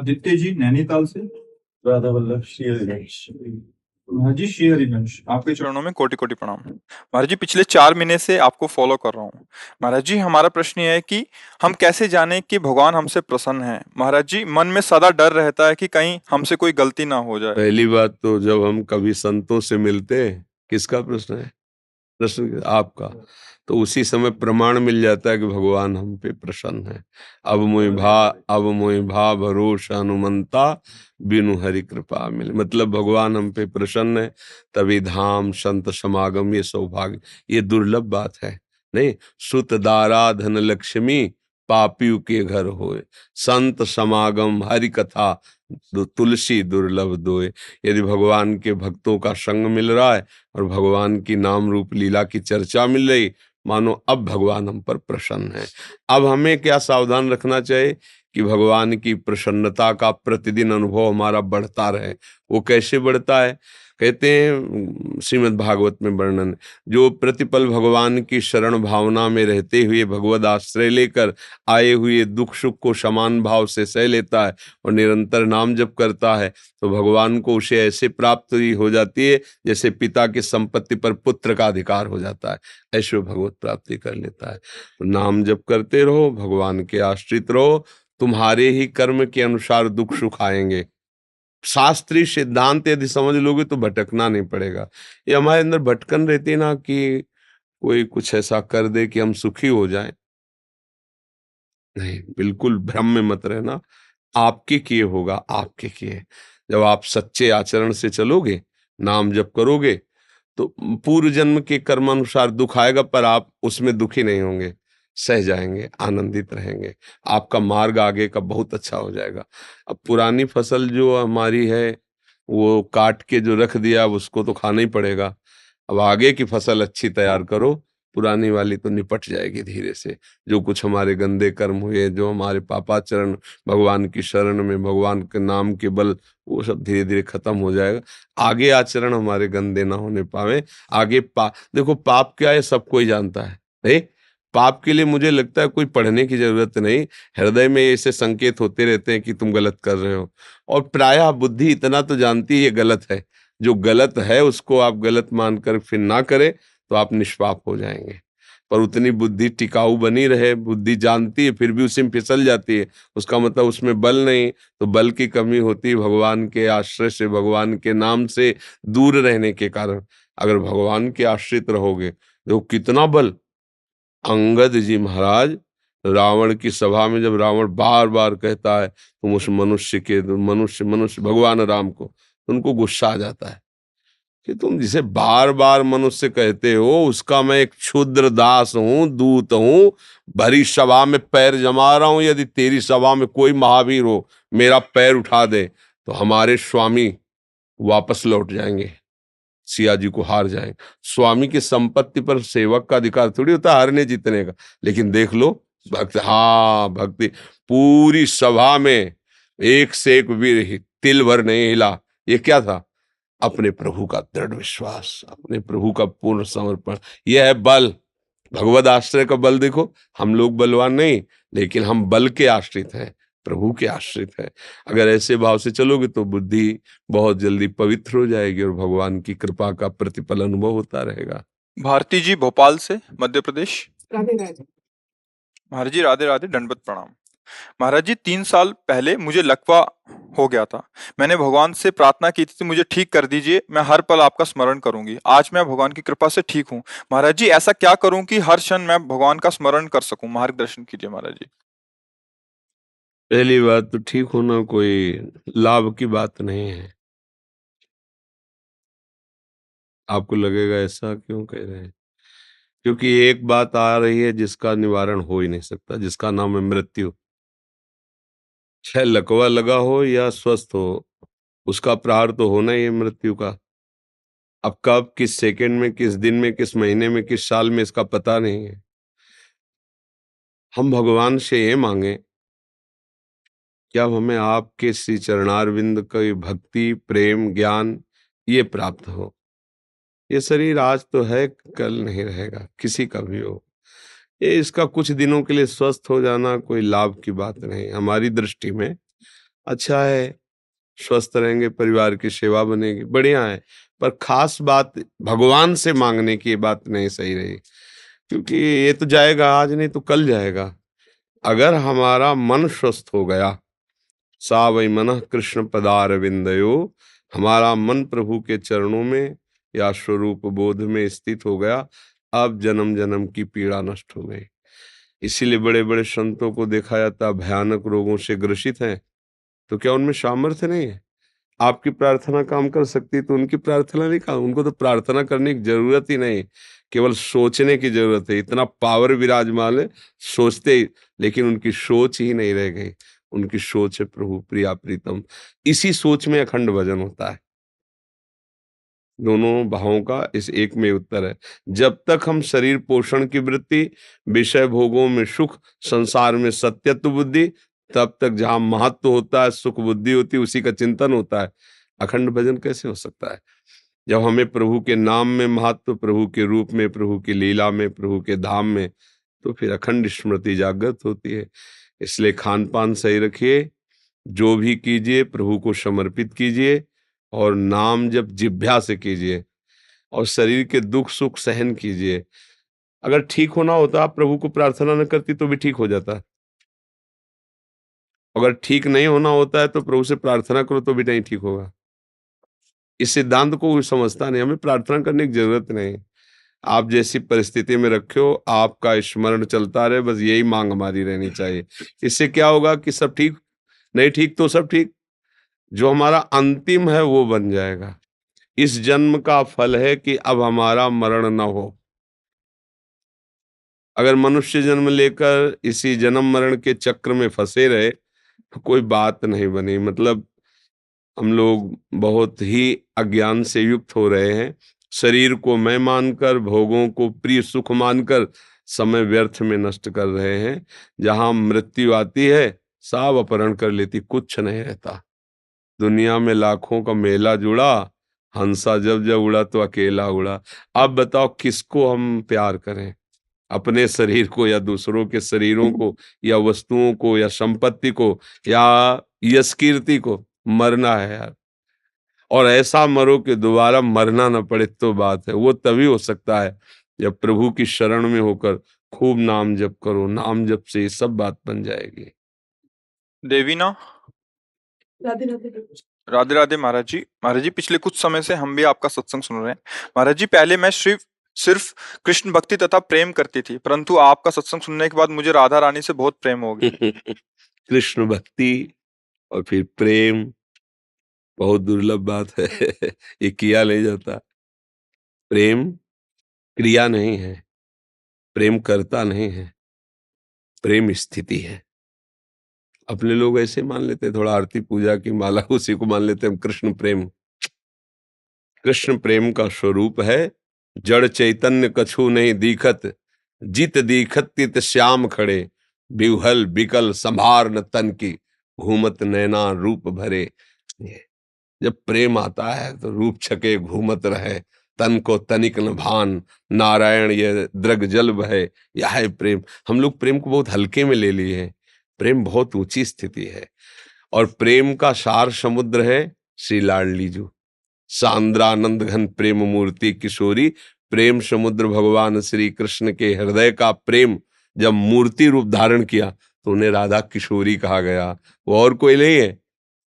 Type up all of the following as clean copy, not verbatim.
आदित्य जी नैनीताल से। राधा वल्लभ श्री हरिवंश। जी श्री हरिवंश, आपके चरणों में कोटि कोटि प्रणाम। महाराज जी, पिछले 4 महीने से आपको फॉलो कर रहा हूँ। महाराज जी, हमारा प्रश्न ये है कि हम कैसे जाने कि भगवान हमसे प्रसन्न है। महाराज जी, मन में सदा डर रहता है कि कहीं हमसे कोई गलती ना हो जाए। पहली बात तो जब हम कभी संतों से मिलते हैं, किसका प्रश्न है? प्रश्न आपका। तो उसी समय प्रमाण मिल जाता है कि भगवान हम पे प्रसन्न है। अब मोहि भा भरोसा हनुमंता, बिनु हरि कृपा मिले। मतलब भगवान हम पे प्रसन्न है, तभी धाम संत समागम, ये सौभाग्य, ये दुर्लभ बात है। नहीं, सुत दारा धन लक्ष्मी, पापियों के घर होए, संत समागम हरि कथा, तुलसी दुर्लभ दोए। यदि भगवान के भक्तों का संग मिल रहा है और भगवान की नाम रूप लीला की चर्चा मिल रही, मानो अब भगवान हम पर प्रसन्न है। अब हमें क्या सावधान रखना चाहिए कि भगवान की प्रसन्नता का प्रतिदिन अनुभव हमारा बढ़ता रहे। वो कैसे बढ़ता है? कहते हैं श्रीमद् भागवत में वर्णन, जो प्रतिपल भगवान की शरण भावना में रहते हुए भगवद आश्रय लेकर आए हुए दुख सुख को समान भाव से सह लेता है और निरंतर नाम जप करता है, तो भगवान को उसे ऐसे प्राप्ति हो जाती है जैसे पिता की संपत्ति पर पुत्र का अधिकार हो जाता है। ऐसे भगवत प्राप्ति कर लेता है। तो नाम जप करते रहो, भगवान के आश्रित रहो, तुम्हारे ही कर्म के अनुसार दुख सुख आएंगे। शास्त्रीय सिद्धांत यदि समझ लोगे तो भटकना नहीं पड़ेगा। ये हमारे अंदर भटकन रहती है ना कि कोई कुछ ऐसा कर दे कि हम सुखी हो जाएं। नहीं, बिल्कुल भ्रम में मत रहना। आपके किए होगा, आपके किए। जब आप सच्चे आचरण से चलोगे, नाम जप करोगे, तो पूर्व जन्म के कर्मानुसार दुख आएगा, पर आप उसमें दुखी नहीं होंगे, सह जाएंगे, आनंदित रहेंगे। आपका मार्ग आगे का बहुत अच्छा हो जाएगा। अब पुरानी फसल जो हमारी है, वो काट के जो रख दिया, अब उसको तो खाना ही पड़ेगा। अब आगे की फसल अच्छी तैयार करो, पुरानी वाली तो निपट जाएगी धीरे से। जो कुछ हमारे गंदे कर्म हुए, जो हमारे पापाचरण, भगवान की शरण में भगवान के नाम के बल, वो सब धीरे धीरे खत्म हो जाएगा। आगे आचरण हमारे गंदे ना होने पावे। आगे देखो पाप क्या है, सब कोई जानता है। नहीं, पाप के लिए मुझे लगता है कोई पढ़ने की जरूरत नहीं। हृदय में ऐसे संकेत होते रहते हैं कि तुम गलत कर रहे हो, और प्रायः बुद्धि इतना तो जानती है ये गलत है। जो गलत है उसको आप गलत मानकर फिर ना करें तो आप निष्पाप हो जाएंगे। पर उतनी बुद्धि टिकाऊ बनी रहे, बुद्धि जानती है फिर भी उसी में फिसल जाती है, उसका मतलब उसमें बल नहीं। तो बल की कमी होती है भगवान के आश्रय से, भगवान के नाम से दूर रहने के कारण। अगर भगवान के आश्रित रहोगे, देखो कितना बल। अंगद जी महाराज, रावण की सभा में जब रावण बार बार कहता है तुम उस मनुष्य मनुष्य भगवान राम को, तो उनको गुस्सा आ जाता है कि तुम जिसे बार बार मनुष्य कहते हो, उसका मैं एक क्षुद्र दास हूं, दूत हूं, भरी सभा में पैर जमा रहा हूं। यदि तेरी सभा में कोई महावीर हो, मेरा पैर उठा दे, तो हमारे स्वामी वापस लौट जाएंगे, सिया जी को हार जाएंगे। स्वामी की संपत्ति पर सेवक का अधिकार थोड़ी होता है हारने जीतने का। लेकिन देख लो भक्त, हाँ भक्ति, पूरी सभा में एक से एक वीर तिल भर नहीं हिला। ये क्या था? अपने प्रभु का दृढ़ विश्वास, अपने प्रभु का पूर्ण समर्पण। यह है बल, भगवद आश्रय का बल। देखो हम लोग बलवान नहीं, लेकिन हम बल के आश्रित हैं, प्रभु के आश्रित है। अगर ऐसे भाव से चलोगे तो बुद्धि बहुत जल्दी पवित्र हो जाएगी और भगवान की कृपा का प्रतिपल अनुभव होता रहेगा। भारती जी भोपाल से, मध्य प्रदेश। महाराज जी राधे राधे, दंडवत प्रणाम। महाराज जी, 3 साल पहले मुझे लकवा हो गया था। मैंने भगवान से प्रार्थना की थी मुझे ठीक कर दीजिए, मैं हर पल आपका स्मरण करूंगी। आज मैं भगवान की कृपा से ठीक हूँ। महाराज जी, ऐसा क्या करूं कि हर क्षण मैं भगवान का स्मरण कर सकूं? मार्गदर्शन कीजिए महाराज जी। पहली बात तो ठीक होना कोई लाभ की बात नहीं है। आपको लगेगा ऐसा क्यों कह रहे हैं? क्योंकि एक बात आ रही है जिसका निवारण हो ही नहीं सकता, जिसका नाम है मृत्यु। चाहे लकवा लगा हो या स्वस्थ हो, उसका प्रहार तो होना ही है मृत्यु का। अब कब, किस सेकंड में, किस दिन में, किस महीने में, किस साल में, इसका पता नहीं है। हम भगवान से ये मांगे कि अब हमें आपके श्री चरणारविंद की भक्ति, प्रेम, ज्ञान ये प्राप्त हो। ये शरीर आज तो है, कल नहीं रहेगा, किसी का भी हो। ये इसका कुछ दिनों के लिए स्वस्थ हो जाना कोई लाभ की बात नहीं हमारी दृष्टि में। अच्छा है, स्वस्थ रहेंगे, परिवार की सेवा बनेगी, बढ़िया है। पर खास बात भगवान से मांगने की ये बात नहीं सही रही, क्योंकि ये तो जाएगा आज नहीं तो कल जाएगा। अगर हमारा मन स्वस्थ हो गया, सा वै मनः कृष्ण पदारविंदयो, हमारा मन प्रभु के चरणों में या स्वरूप बोध में स्थित हो गया, अब जन्म जन्म की पीड़ा नष्ट हो गई। इसीलिए बड़े बड़े संतों को देखा जाता भयानक रोगों से ग्रसित हैं, तो क्या उनमें सामर्थ्य नहीं है? आपकी प्रार्थना काम कर सकती है तो उनकी प्रार्थना नहीं काम, उनको तो प्रार्थना करने की जरूरत ही नहीं, केवल सोचने की जरूरत है। इतना पावर विराजमान है, सोचते ही, लेकिन उनकी सोच ही नहीं रह गई। उनकी सोच है प्रभु प्रिया प्रीतम, इसी सोच में अखंड भजन होता है। दोनों भावों का इस एक में उत्तर है। जब तक हम शरीर पोषण की वृत्ति, विषय भोगों में सुख, संसार में सत्यत्व बुद्धि, तब तक जहां महत्व होता है, सुख बुद्धि होती है, उसी का चिंतन होता है। अखंड भजन कैसे हो सकता है? जब हमें प्रभु के नाम में महत्व, प्रभु के रूप में, प्रभु की लीला में, प्रभु के धाम में, तो फिर अखंड स्मृति जागृत होती है। इसलिए खान पान सही रखिए, जो भी कीजिए प्रभु को समर्पित कीजिए, और नाम जब जिह्वा से कीजिए, और शरीर के दुख सुख सहन कीजिए। अगर ठीक होना होता, आप प्रभु को प्रार्थना न करती तो भी ठीक हो जाता। अगर ठीक नहीं होना होता है तो प्रभु से प्रार्थना करो तो भी नहीं ठीक होगा। इस सिद्धांत को कोई समझता नहीं, हमें प्रार्थना करने की जरूरत नहीं। आप जैसी परिस्थिति में रखे हो, आपका स्मरण चलता रहे, बस यही मांग हमारी रहनी चाहिए। इससे क्या होगा कि सब ठीक, नहीं ठीक तो सब ठीक, जो हमारा अंतिम है वो बन जाएगा। इस जन्म का फल है कि अब हमारा मरण न हो। अगर मनुष्य जन्म लेकर इसी जन्म मरण के चक्र में फंसे रहे तो कोई बात नहीं बनी। मतलब हम लोग बहुत ही अज्ञान से युक्त हो रहे हैं। शरीर को मैं मानकर, भोगों को प्रिय सुख मानकर समय व्यर्थ में नष्ट कर रहे हैं। जहां मृत्यु आती है, सब अपहरण कर लेती, कुछ नहीं रहता। दुनिया में लाखों का मेला जुड़ा, हंसा जब जब उड़ा तो अकेला उड़ा। अब बताओ किसको हम प्यार करें, अपने शरीर को या दूसरों के शरीरों को, या वस्तुओं को, या संपत्ति को, या यश कीर्ति को? मरना है यार, और ऐसा मरो कि दोबारा मरना ना पड़े तो बात है। वो तभी हो सकता है जब प्रभु की शरण में होकर खूब नाम जप करो। नाम जप से ये सब बात बन जाएगी। देवीना, राधे राधे। राधे राधे महाराज जी। महाराज जी, पिछले कुछ समय से हम भी आपका सत्संग सुन रहे हैं। महाराज जी, पहले मैं सिर्फ सिर्फ कृष्ण भक्ति तथा प्रेम करती थी, परंतु आपका सत्संग सुनने के बाद मुझे राधा रानी से बहुत प्रेम हो गया। कृष्ण भक्ति और फिर प्रेम बहुत दुर्लभ बात है। ये किया नहीं जाता। प्रेम क्रिया नहीं है, प्रेम करता नहीं है, प्रेम स्थिति है। अपने लोग ऐसे मान लेते हैं, थोड़ा आरती पूजा की माला उसी को मान लेते हैं हम कृष्ण प्रेम। कृष्ण प्रेम का स्वरूप है जड़ चैतन्य कछु नहीं दीखत, जित दीखत तित श्याम खड़े, बिहुहल बिकल संभार न तन की, घूमत नैना रूप भरे। ये जब प्रेम आता है तो रूप छके घूमत रहे, तन को तनिक न भान, नारायण ये द्रग जल बहे, यह है प्रेम। हम लोग प्रेम को बहुत हल्के में ले लिए हैं। प्रेम बहुत ऊंची स्थिति है, और प्रेम का सार समुद्र है श्री लाडलीजू। सांद्रानंद घन प्रेम मूर्ति किशोरी, प्रेम समुद्र भगवान श्री कृष्ण के हृदय का प्रेम जब मूर्ति रूप धारण किया तो उन्हें राधा किशोरी कहा गया। वो और कोई नहीं है,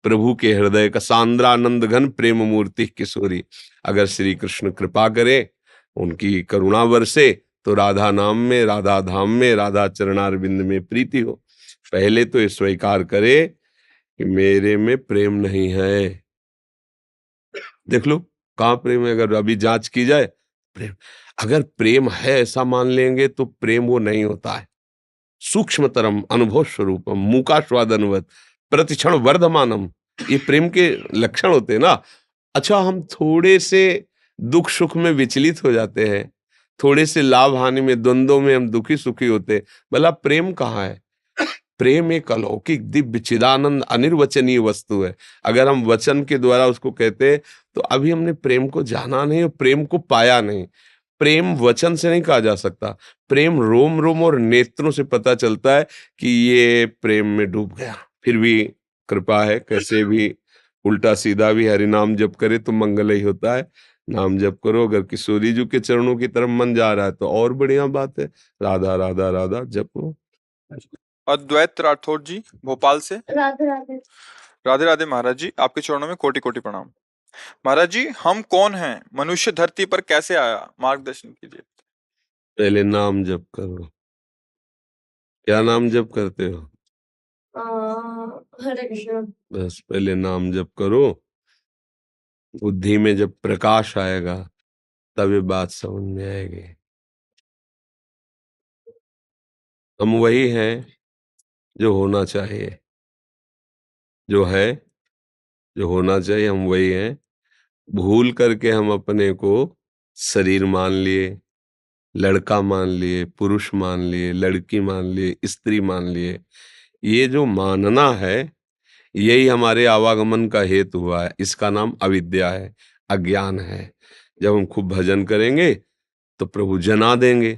प्रभु के हृदय का सांद्रानंद घन प्रेम मूर्ति किशोरी। अगर श्री कृष्ण कृपा करे, उनकी करुणा बरसे, तो राधा नाम में, राधा धाम में, राधा चरणारविंद में प्रीति हो। पहले तो ये स्वीकार करे कि मेरे में प्रेम नहीं है। देख लो कहाँ प्रेम है, अगर अभी जांच की जाए। प्रेम, अगर प्रेम है ऐसा मान लेंगे तो प्रेम वो नहीं होता है। सूक्ष्मतरम अनुभव स्वरूपम मूका स्वादनुवत प्रतिक्षण वर्धमानम, ये प्रेम के लक्षण होते हैं ना। अच्छा, हम थोड़े से दुख सुख में विचलित हो जाते हैं, थोड़े से लाभ हानि में, द्वंद्वों में हम दुखी सुखी होते, भला प्रेम कहाँ है? प्रेम एक अलौकिक दिव्य चिदानंद अनिर्वचनीय वस्तु है। अगर हम वचन के द्वारा उसको कहते हैं तो अभी हमने प्रेम को जाना नहीं और प्रेम को पाया नहीं। प्रेम वचन से नहीं कहा जा सकता, प्रेम रोम रोम और नेत्रों से पता चलता है कि ये प्रेम में डूब गया, फिर भी कृपा है, कैसे भी उल्टा सीधा भी हरि नाम जप करे तो मंगल ही होता है। नाम जप करो, अगर किशोरी जी के चरणों की तरफ मन जा रहा है तो और बढ़िया बात है। राधा राधा राधा जपो। अद्वैत राठौर जी भोपाल से। राधे राधे। राधे राधे महाराज जी, आपके चरणों में कोटि कोटि प्रणाम। महाराज जी, हम कौन हैं? मनुष्य धरती पर कैसे आया? मार्गदर्शन कीजिए। पहले नाम जप करो। क्या नाम जप करते हो? हरे कृष्ण। बस पहले नाम जप करो। बुद्धि में जब प्रकाश आएगा तब ये बात समझ में आएगी। हम वही हैं जो होना चाहिए, जो है, जो होना चाहिए, हम वही हैं। भूल करके हम अपने को शरीर मान लिए, लड़का मान लिए, पुरुष मान लिए, लड़की मान लिए, स्त्री मान लिए। ये जो मानना है यही हमारे आवागमन का हेतु हुआ है। इसका नाम अविद्या है, अज्ञान है। जब हम खूब भजन करेंगे तो प्रभु जना देंगे।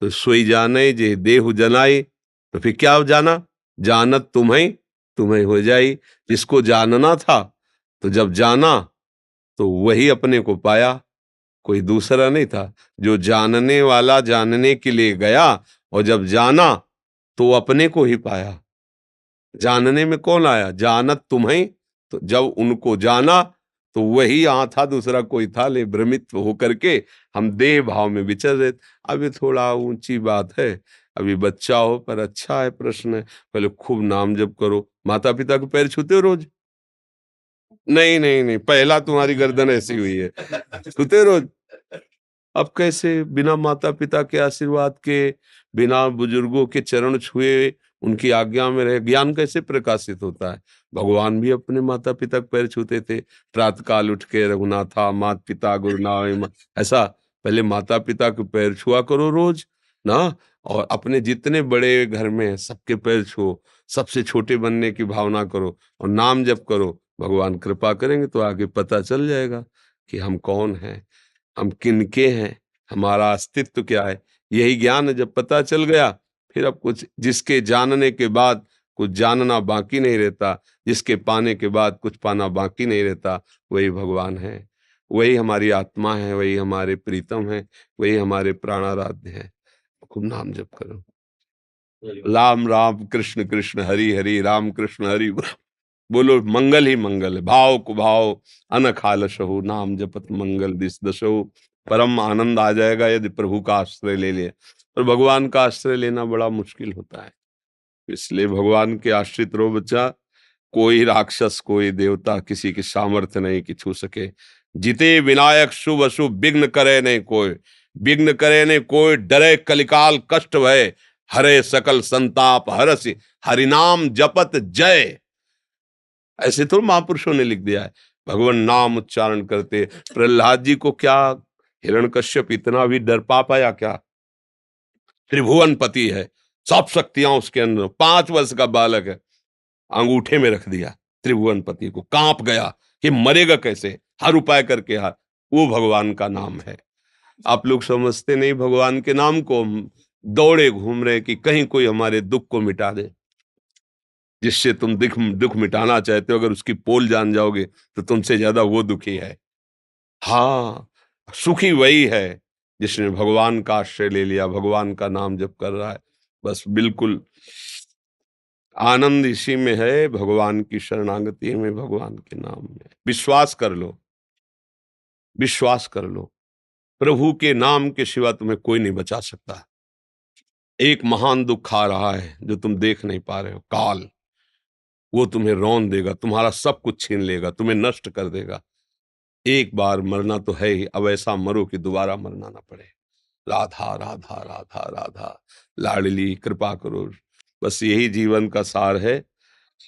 तो सोई जाने जे देहु जनाई, तो फिर क्या जाना? जानत तुम्हें तुम्हें हो जाई। जिसको जानना था तो जब जाना तो वही अपने को पाया, कोई दूसरा नहीं था। जो जानने वाला जानने के लिए गया और जब जाना तो अपने को ही पाया। जानने में कौन आया? जानत तुम्हें। तो जब उनको जाना तो वही यहाँ था, दूसरा कोई था। ले भ्रमित होकर के हम देह भाव में विचर रहे थे। अभी थोड़ा ऊंची बात है, अभी बच्चा हो, पर अच्छा है प्रश्न है। पहले खूब नाम जप करो। माता पिता के पैर छूते हो रोज? नहीं नहीं नहीं, पहला तुम्हारी गर्दन ऐसी हुई है, छूते हो रोज? अब कैसे बिना माता पिता के आशीर्वाद के, बिना बुजुर्गों के चरण छुए, उनकी आज्ञा में रहे, ज्ञान कैसे प्रकाशित होता है? भगवान भी अपने माता पिता के पैर छूते थे। प्रातः काल उठ के रघुनाथा मात पिता गुरु नाम, ऐसा पहले माता पिता के पैर छुआ करो रोज ना। और अपने जितने बड़े घर में हैं सबके पैर छुओ, सबसे छोटे बनने की भावना करो और नाम जप करो। भगवान कृपा करेंगे तो आगे पता चल जाएगा कि हम कौन हैं, हम किनके हैं, हमारा अस्तित्व क्या है। यही ज्ञान है। जब पता चल गया फिर अब कुछ, जिसके जानने के बाद कुछ जानना बाकी नहीं रहता, जिसके पाने के बाद कुछ पाना बाकी नहीं रहता, वही भगवान है, वही हमारी आत्मा है, वही हमारे प्रीतम है, वही हमारे प्राणाराध्य है। खूब नाम जप करो। राम राम कृष्ण कृष्ण हरि हरि, राम कृष्ण हरि बोलो। मंगल ही मंगल है। भाव को भाव अनख आलसहु, नाम जपत मंगल दिस दशहु। परम आनंद आ जाएगा यदि प्रभु का आश्रय ले लिया। और भगवान का आश्रय लेना बड़ा मुश्किल होता है, इसलिए भगवान के आश्रित रहो बच्चा। कोई राक्षस कोई देवता किसी की सामर्थ्य नहीं कि छू सके। जिते विनायक शुभ अशुभ, विघ्न करे नहीं कोई, विघ्न करे नहीं कोई, डरे कलिकाल कष्ट भय, हरे सकल संताप हरसि, हरिनाम जपत जय। ऐसे तो महापुरुषों ने लिख दिया है। भगवान नाम उच्चारण करते। प्रहलाद जी को क्या हिरण्यकश्यप इतना भी डर पाया क्या? त्रिभुवनपति है, सब शक्तियां उसके अंदर, 5 वर्ष का बालक है, अंगूठे में रख दिया त्रिभुवनपति को, कांप गया कि मरेगा कैसे, हर उपाय करके हार। वो भगवान का नाम है। आप लोग समझते नहीं भगवान के नाम को, दौड़े घूम रहे कि कहीं कोई हमारे दुख को मिटा दे। जिससे तुम दुख मिटाना चाहते हो, अगर उसकी पोल जान जाओगे तो तुमसे ज्यादा वो दुखी है। हाँ, सुखी वही है जिसने भगवान का आश्रय ले लिया, भगवान का नाम जप कर रहा है। बस बिल्कुल आनंद इसी में है, भगवान की शरणागति में, भगवान के नाम में। विश्वास कर लो, विश्वास कर लो, प्रभु के नाम के सिवा तुम्हें कोई नहीं बचा सकता। एक महान दुख आ रहा है जो तुम देख नहीं पा रहे हो, काल। वो तुम्हें रौंद देगा, तुम्हारा सब कुछ छीन लेगा, तुम्हें नष्ट कर देगा। एक बार मरना तो है ही, अब ऐसा मरो कि दोबारा मरना ना पड़े। राधा राधा राधा राधा, लाडली कृपा करो। बस यही जीवन का सार है।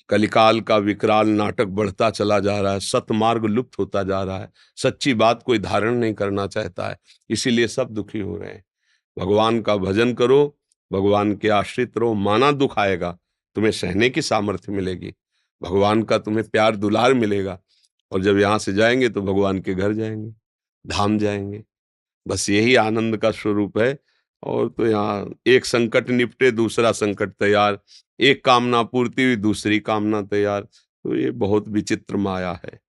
कलिकाल का विकराल नाटक बढ़ता चला जा रहा है, सतमार्ग लुप्त होता जा रहा है, सच्ची बात कोई धारण नहीं करना चाहता है, इसीलिए सब दुखी हो रहे हैं। भगवान का भजन करो, भगवान के आश्रित रहो, माना दुख आएगा, तुम्हें सहने की सामर्थ्य मिलेगी, भगवान का तुम्हें प्यार दुलार मिलेगा। और जब यहाँ से जाएंगे तो भगवान के घर जाएंगे, धाम जाएंगे। बस यही आनंद का स्वरूप है। और तो यहाँ एक संकट निपटे दूसरा संकट तैयार, एक कामना पूर्ति हुई दूसरी कामना तैयार। तो ये बहुत विचित्र माया है।